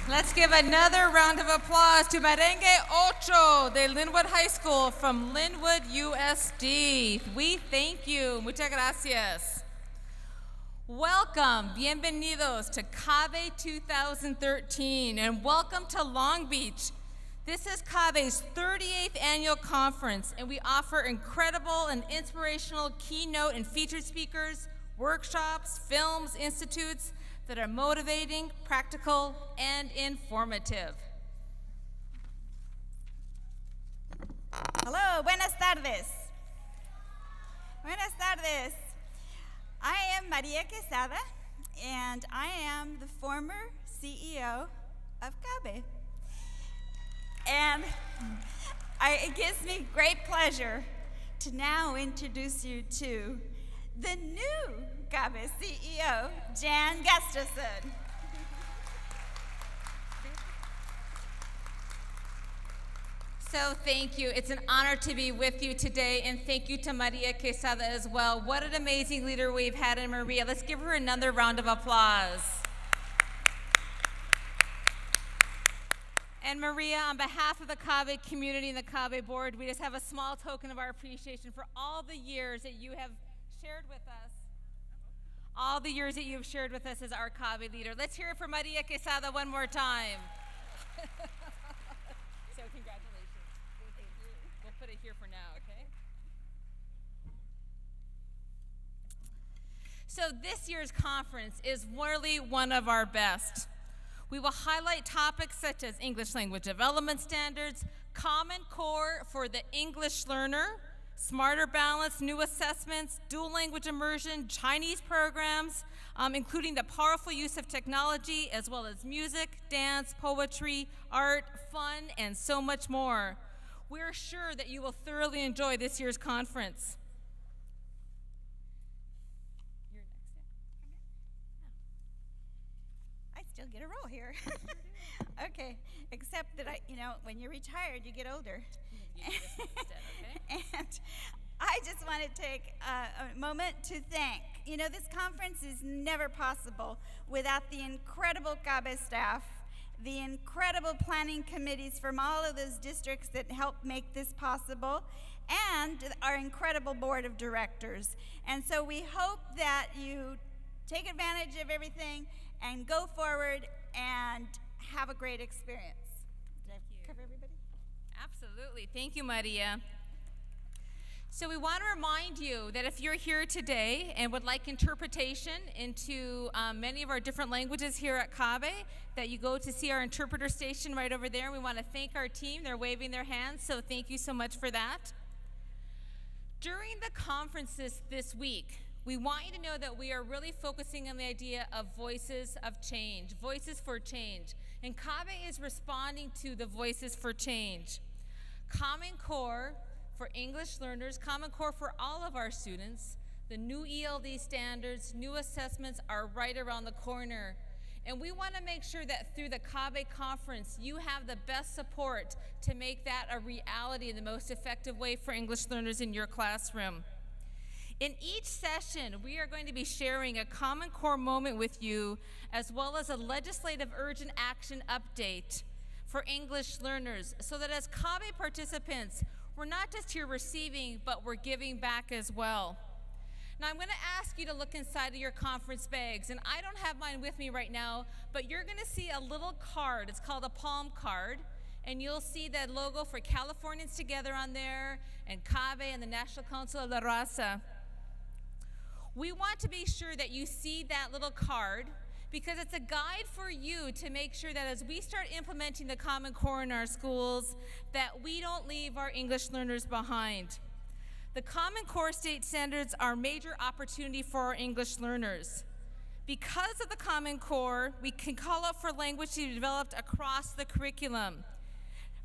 Let's give another round of applause to Merengue Ocho de Linwood High School from Linwood, USD. We thank you. Muchas gracias. Welcome, bienvenidos to CABE 2013, and welcome to Long Beach. This is CABE's 38th annual conference, and we offer incredible and inspirational keynote and featured speakers, workshops, films, institutes that are motivating, practical, and informative. Hello, buenas tardes. Buenas tardes. I am Maria Quesada, and I am the former CEO of CABE. And it gives me great pleasure to now introduce you to the new CABE CEO, Jan Gustafson. So thank you. It's an honor to be with you today, and thank you to Maria Quesada as well. What an amazing leader we've had in Maria. Let's give her another round of applause. And Maria, on behalf of the CABE community and the CABE board, we just have a small token of our appreciation for all the years that you have shared with us. All the years that you've shared with us as our CABE leader. Let's hear it for Maria Quesada one more time. So congratulations. Thank you. We'll put it here for now, okay? So this year's conference is really one of our best. We will highlight topics such as English language development standards, Common Core for the English learner, Smarter Balance, new assessments, dual language immersion, Chinese programs, including the powerful use of technology, as well as music, dance, poetry, art, fun, and so much more. We're sure that you will thoroughly enjoy this year's conference. You're next. I still get a role here. Okay, except that when you're retired, you get older. You do this instead, okay? And I just want to take a moment to thank. This conference is never possible without the incredible CABE staff, the incredible planning committees from all of those districts that help make this possible, and our incredible board of directors. And so we hope that you take advantage of everything and go forward and have a great experience. Did I cover everybody? Absolutely. Thank you, Maria. So we want to remind you that if you're here today and would like interpretation into many of our different languages here at CABE, that you go to see our interpreter station right over there. We want to thank our team. They're waving their hands, so thank you so much for that. During the conferences this week, we want you to know that we are really focusing on the idea of voices of change, voices for change. And CABE is responding to the voices for change. Common Core for English learners, Common Core for all of our students, the new ELD standards, new assessments are right around the corner. And we want to make sure that through the CABE conference, you have the best support to make that a reality in the most effective way for English learners in your classroom. In each session, we are going to be sharing a Common Core moment with you, as well as a legislative urgent action update for English learners, so that as CABE participants, we're not just here receiving, but we're giving back as well. Now, I'm going to ask you to look inside of your conference bags, and I don't have mine with me right now, but you're going to see a little card. It's called a palm card, and you'll see that logo for Californians Together on there, and CABE and the National Council of La Raza. We want to be sure that you see that little card, because it's a guide for you to make sure that as we start implementing the Common Core in our schools, that we don't leave our English learners behind. The Common Core state standards are a major opportunity for our English learners. Because of the Common Core, we can call out for language to be developed across the curriculum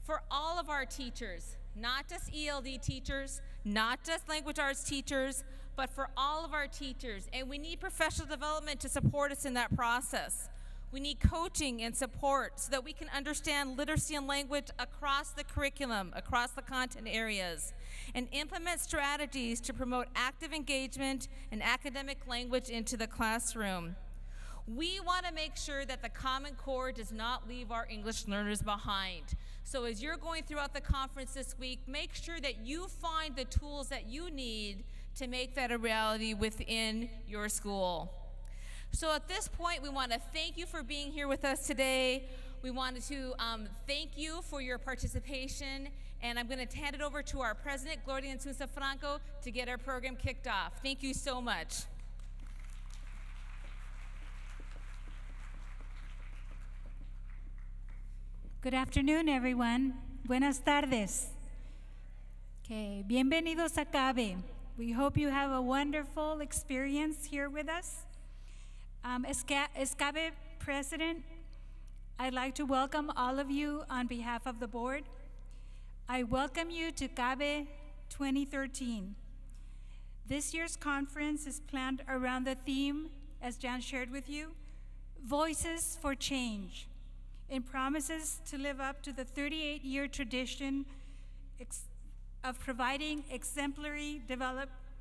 for all of our teachers, not just ELD teachers, not just language arts teachers, but for all of our teachers. And we need professional development to support us in that process. We need coaching and support so that we can understand literacy and language across the curriculum, across the content areas, and implement strategies to promote active engagement and academic language into the classroom. We want to make sure that the Common Core does not leave our English learners behind. So as you're going throughout the conference this week, make sure that you find the tools that you need to make that a reality within your school. So at this point, we want to thank you for being here with us today. We wanted to thank you for your participation, and I'm going to hand it over to our president, Gloria Sousa Franco, to get our program kicked off. Thank you so much. Good afternoon, everyone. Buenas tardes. Okay, bienvenidos a CABE. We hope you have a wonderful experience here with us. As CABE president, I'd like to welcome all of you on behalf of the board. I welcome you to CABE 2013. This year's conference is planned around the theme, as Jan shared with you, Voices for Change, and promises to live up to the 38-year tradition of providing exemplary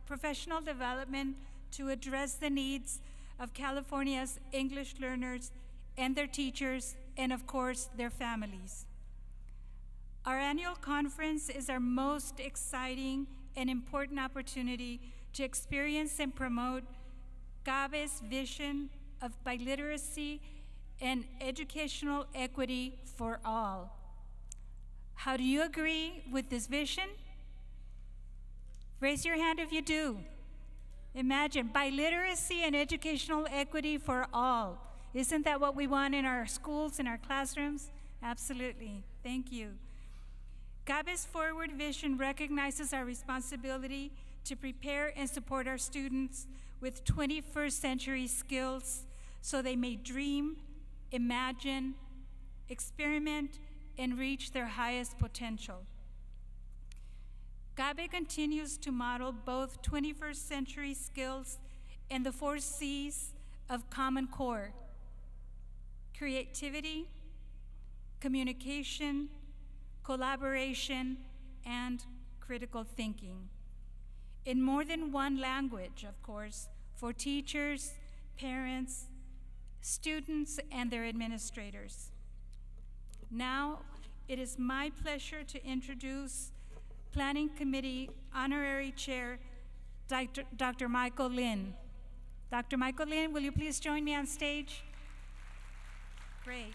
professional development to address the needs of California's English learners and their teachers, and of course, their families. Our annual conference is our most exciting and important opportunity to experience and promote CABE's vision of biliteracy and educational equity for all. How do you agree with this vision? Raise your hand if you do. Imagine biliteracy and educational equity for all. Isn't that what we want in our schools, in our classrooms? Absolutely. Thank you. CABE's forward vision recognizes our responsibility to prepare and support our students with 21st century skills so they may dream, imagine, experiment, and reach their highest potential. CABE continues to model both 21st century skills and the 4 C's of Common Core: creativity, communication, collaboration, and critical thinking. In more than one language, of course, for teachers, parents, students, and their administrators. Now, it is my pleasure to introduce Planning Committee Honorary Chair, Dr. Michael Lin. Dr. Michael Lin, will you please join me on stage? Great.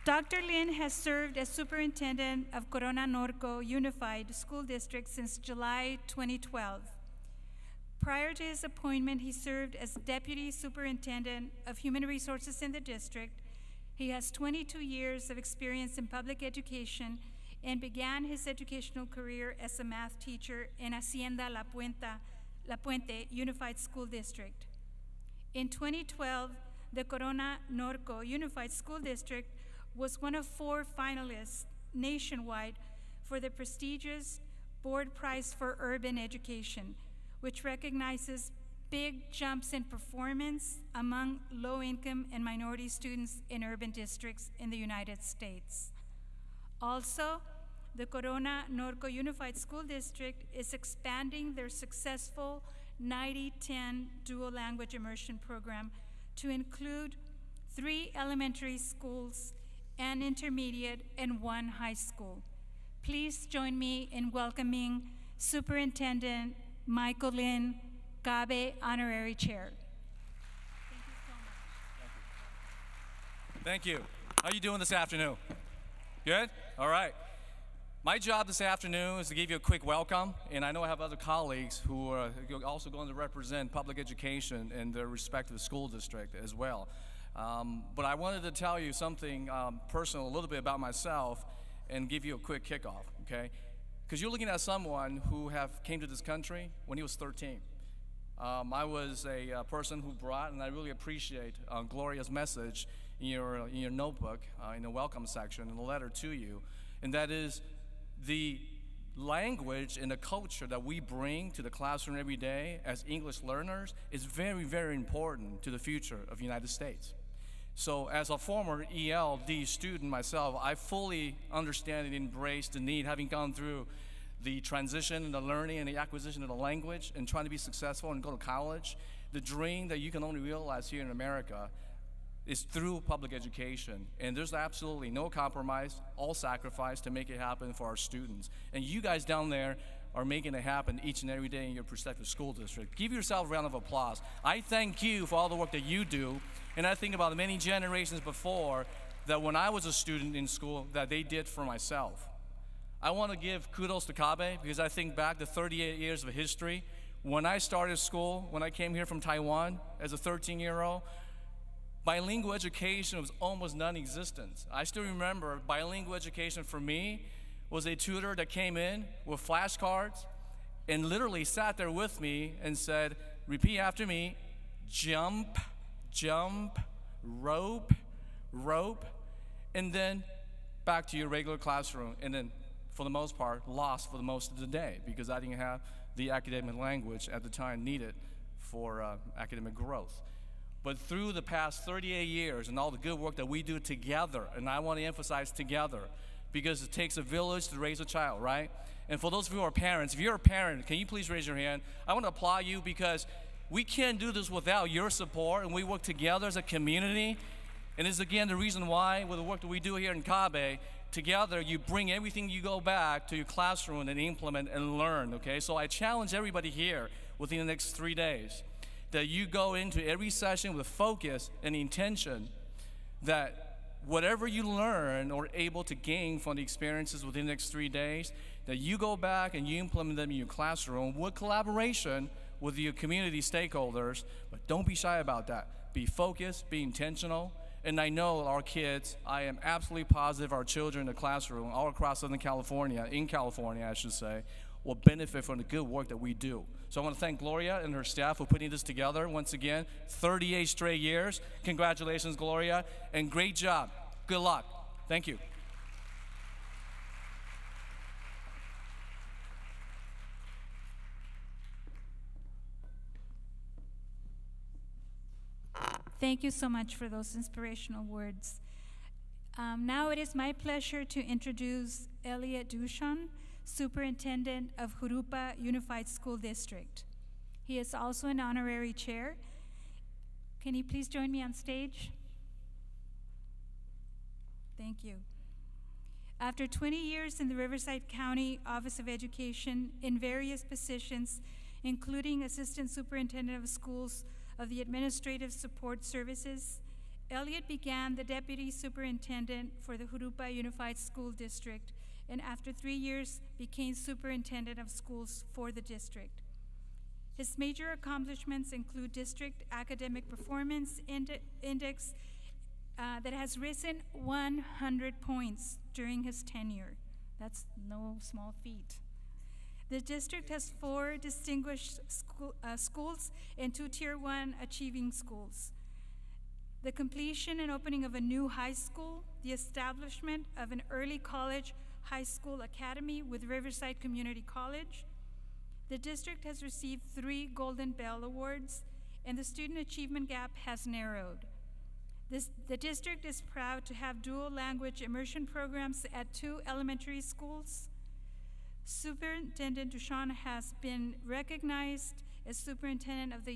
Dr. Lin has served as superintendent of Corona Norco Unified School District since July 2012. Prior to his appointment, he served as Deputy Superintendent of Human Resources in the district. He has 22 years of experience in public education and began his educational career as a math teacher in Hacienda La Puente Unified School District. In 2012, the Corona Norco Unified School District was one of 4 finalists nationwide for the prestigious Board Prize for Urban Education, which recognizes big jumps in performance among low-income and minority students in urban districts in the United States. Also, the Corona Norco Unified School District is expanding their successful 90-10 dual language immersion program to include 3 elementary schools, an intermediate, and 1 high school. Please join me in welcoming Superintendent Michael Lin, CABE Honorary Chair. Thank you so much. Thank you. How are you doing this afternoon? Good? All right. My job this afternoon is to give you a quick welcome, and I know I have other colleagues who are also going to represent public education in their respective school district as well. But I wanted to tell you something personal, a little bit about myself, and give you a quick kickoff, okay? Because you're looking at someone who came to this country when he was 13. I was a person who brought, and I really appreciate Gloria's message in your notebook, in the welcome section, in the letter to you, and that is the language and the culture that we bring to the classroom every day as English learners is very, very important to the future of the United States. So as a former ELD student myself, I fully understand and embrace the need, having gone through the transition and the learning and the acquisition of the language and trying to be successful and go to college, the dream that you can only realize here in America is through public education. And there's absolutely no compromise, all sacrifice to make it happen for our students. And you guys down there are making it happen each and every day in your respective school district. Give yourself a round of applause. I thank you for all the work that you do. And I think about the many generations before that when I was a student in school that they did for myself. I want to give kudos to CABE because I think back to 38 years of history. When I started school, when I came here from Taiwan as a 13-year-old, bilingual education was almost non-existent. I still remember bilingual education for me was a tutor that came in with flashcards and literally sat there with me and said, repeat after me, jump, jump, rope, rope, and then back to your regular classroom, and then for the most part, lost for the most of the day because I didn't have the academic language at the time needed for academic growth. But through the past 38 years and all the good work that we do together, and I want to emphasize together, because it takes a village to raise a child, right? And for those of you who are parents, if you're a parent, can you please raise your hand? I want to applaud you because we can't do this without your support, and we work together as a community. And this is, again, the reason why, with the work that we do here in CABE, together you bring everything you go back to your classroom and implement and learn, okay? So I challenge everybody here within the next 3 days that you go into every session with focus and intention that whatever you learn or able to gain from the experiences within the next 3 days, that you go back and you implement them in your classroom with collaboration with your community stakeholders. But don't be shy about that. Be focused, be intentional. And I know our kids, I am absolutely positive our children in the classroom all across Southern California, in California I should say, will benefit from the good work that we do. So I want to thank Gloria and her staff for putting this together once again, 38 straight years. Congratulations, Gloria, and great job. Good luck. Thank you. Thank you so much for those inspirational words. Now it is my pleasure to introduce Elliot Duchan, Superintendent of Jurupa Unified School District. He is also an honorary chair. Can you please join me on stage? Thank you. After 20 years in the Riverside County Office of Education in various positions, including Assistant Superintendent of Schools of the Administrative Support Services, Elliot began the Deputy Superintendent for the Jurupa Unified School District, and after 3 years became Superintendent of Schools for the district. His major accomplishments include District Academic Performance Index that has risen 100 points during his tenure. That's no small feat. The district has 4 distinguished schools and 2 Tier 1 achieving schools. The completion and opening of a new high school, the establishment of an early college high school academy with Riverside Community College. The district has received 3 Golden Bell Awards, and the student achievement gap has narrowed. The district is proud to have dual language immersion programs at 2 elementary schools. Superintendent Duchan has been recognized as Superintendent of the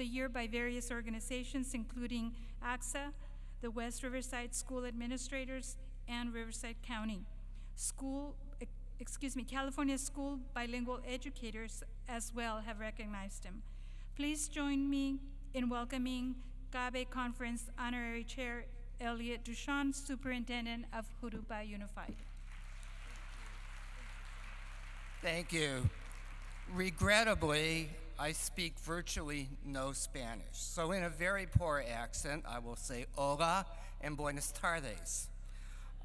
Year by various organizations, including AXA, the West Riverside School Administrators, and Riverside County. California School Bilingual Educators as well have recognized him. Please join me in welcoming CABE Conference Honorary Chair Elliot Duchan, Superintendent of Jurupa Unified. Thank you. Regrettably, I speak virtually no Spanish. So in a very poor accent, I will say hola and buenas tardes.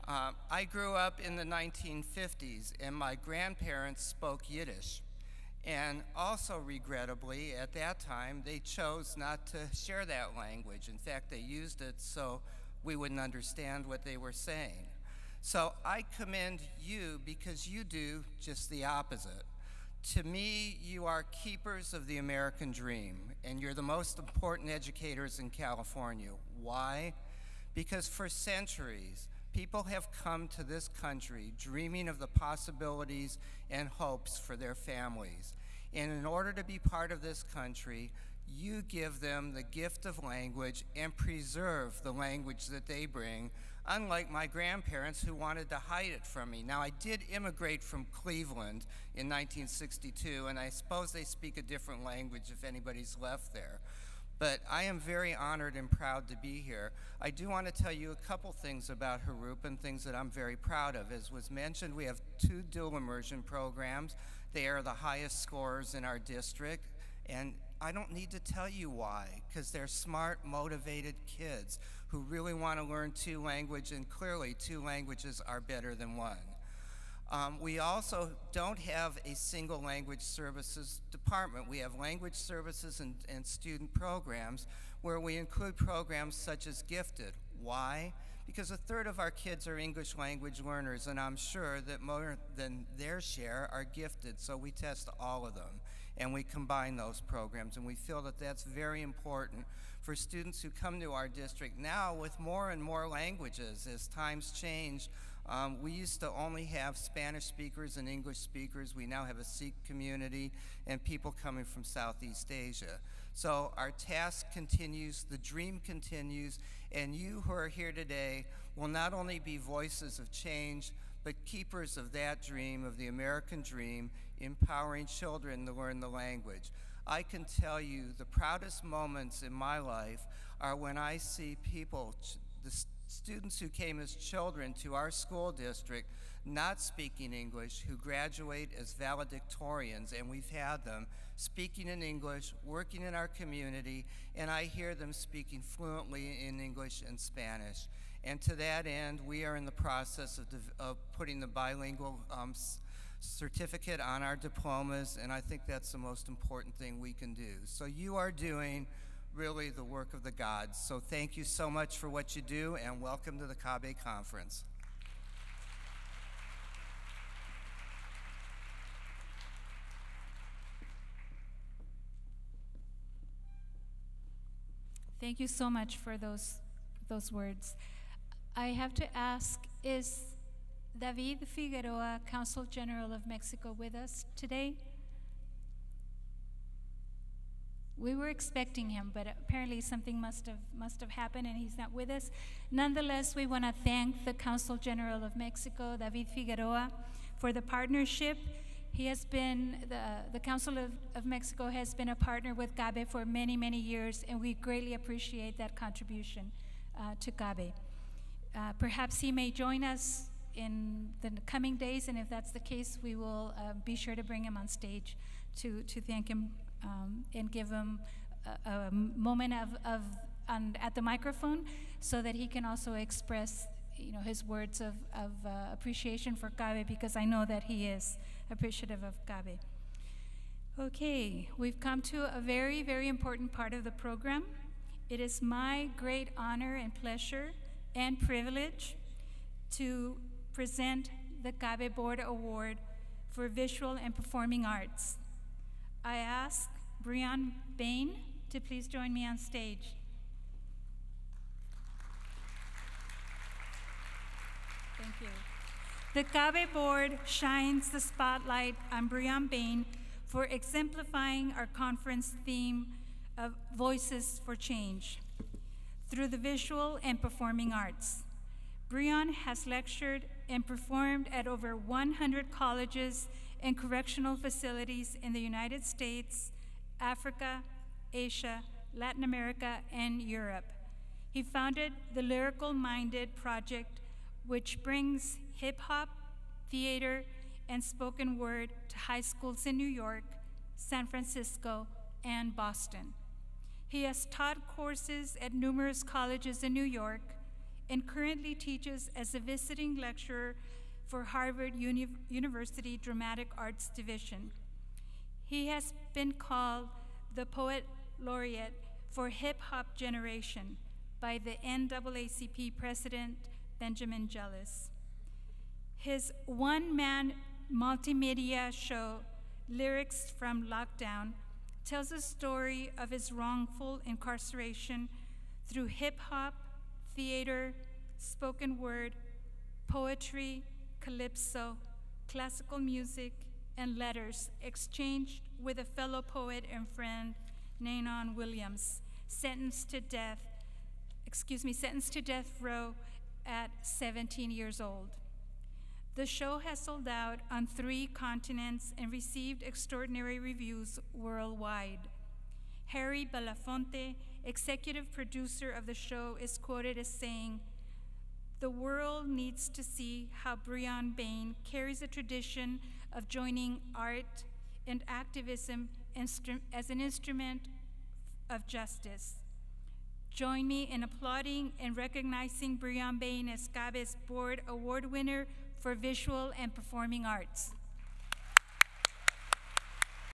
I grew up in the 1950s, and my grandparents spoke Yiddish. And also regrettably, at that time, they chose not to share that language. In fact, they used it so we wouldn't understand what they were saying. So I commend you because you do just the opposite. To me, you are keepers of the American dream, and you're the most important educators in California. Why? Because for centuries, people have come to this country dreaming of the possibilities and hopes for their families. And in order to be part of this country, You give them the gift of language and preserve the language that they bring, unlike my grandparents who wanted to hide it from me. Now, I did immigrate from Cleveland in 1962, and I suppose they speak a different language if anybody's left there. But I am very honored and proud to be here. I do want to tell you a couple things about Harup and things that I'm very proud of. As was mentioned, we have 2 dual immersion programs. They are the highest scorers in our district, and I don't need to tell you why, because they're smart, motivated kids who really want to learn 2 languages, and clearly 2 languages are better than 1. We also don't have a single language services department. We have language services and student programs where we include programs such as Gifted. Why? Because 1/3 of our kids are English language learners, and I'm sure that more than their share are gifted, so we test all of them, and we combine those programs, and we feel that that's very important for students who come to our district now with more and more languages. As times change, we used to only have Spanish speakers and English speakers. We now have a Sikh community and people coming from Southeast Asia. So our task continues, the dream continues, and you who are here today will not only be voices of change, but keepers of that dream, of the American dream, empowering children to learn the language. I can tell you the proudest moments in my life are when I see people, the students who came as children to our school district not speaking English, who graduate as valedictorians, and we've had them speaking in English, working in our community, and I hear them speaking fluently in English and Spanish. And to that end, we are in the process of putting the bilingual certificate on our diplomas, and I think that's the most important thing we can do. So you are doing really the work of the gods. So thank you so much for what you do, and welcome to the CABE conference. Thank you so much for those words. I have to ask, is David Figueroa, Consul General of Mexico, with us today? We were expecting him, but apparently something must have happened and he's not with us. Nonetheless, we want to thank the Consul General of Mexico, David Figueroa, for the partnership. He has been, the Council of Mexico has been a partner with CABE for many, many years, and we greatly appreciate that contribution to CABE. Perhaps he may join us in the coming days, and if that's the case, we will be sure to bring him on stage to thank him and give him a moment at the microphone so that he can also express his words of appreciation for CABE, because I know that he is appreciative of CABE. Okay, we've come to a very, very important part of the program. It is my great honor and pleasure and privilege to present the CABE Board Award for Visual and Performing Arts. I ask Brian Bain to please join me on stage. Thank you. The CABE Board shines the spotlight on Brian Bain for exemplifying our conference theme of Voices for Change through the visual and performing arts. Brian has lectured and performed at over 100 colleges and correctional facilities in the United States, Africa, Asia, Latin America, and Europe. He founded the Lyrical Minded Project, which brings hip-hop, theater, and spoken word to high schools in New York, San Francisco, and Boston. He has taught courses at numerous colleges in New York and currently teaches as a visiting lecturer for Harvard University Dramatic Arts Division. He has been called the Poet Laureate for Hip Hop Generation by the NAACP President Benjamin Jealous. His one-man multimedia show, Lyrics from Lockdown, tells a story of his wrongful incarceration through hip-hop, theater, spoken word, poetry, calypso, classical music, and letters exchanged with a fellow poet and friend, Nanon Williams, sentenced to death row at 17 years old. The show has sold out on 3 continents and received extraordinary reviews worldwide. Harry Belafonte, executive producer of the show, is quoted as saying, "The world needs to see how Breon Bain carries a tradition of joining art and activism as an instrument of justice. Join me in applauding and recognizing Breon Bain as CABE's Board Award winner for Visual and Performing Arts."